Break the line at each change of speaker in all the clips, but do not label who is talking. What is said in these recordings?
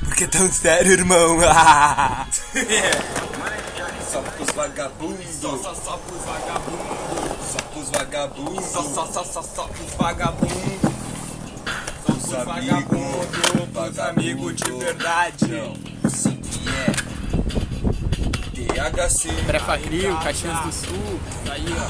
Por que tão sério, irmão? Só pros vagabundos. Só pros vagabundos. Só pros vagabundos. Só pros vagabundos. Só pros vagabundos. Pros amigos de verdade. Não, sim que é. THC.
Trefa Rio, Caxias do Sul. Tá aí, ó.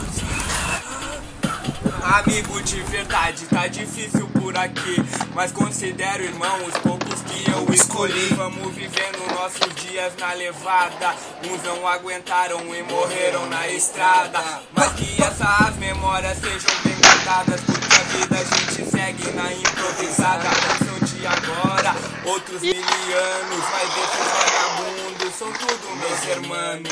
Amigo de verdade, tá difícil por aqui, mas considero, irmão, os poucos que eu escolhi. Vamos vivendo nossos dias na levada. Uns não aguentaram e morreram na estrada, mas que essas memórias sejam bem guardadas, porque a vida a gente segue na improvisada. Uns são de agora, outros milianos, mas esses vagabundos são tudo meus irmãos.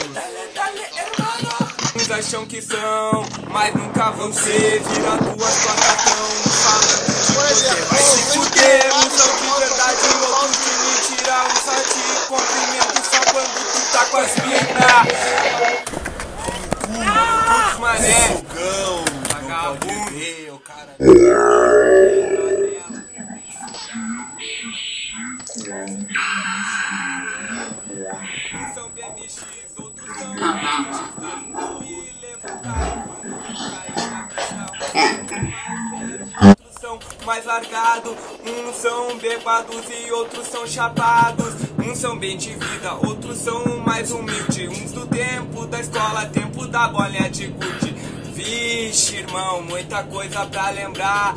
Uns acham que são, mas nunca vão ser. Vira tuas costas tão falando de você vai se fuder. Uns são de verdade, outros de mentira. Uns só te cumprimento só quando tu tá com as minas. Putz, mané, vagabundo, cara. Uns são BMX, outros são mais largados, uns são bebados e outros são chapados. Uns são bem de vida, outros são mais humildes. Uns do tempo da escola, tempo da bolinha de gude. Vixe, irmão, muita coisa pra lembrar.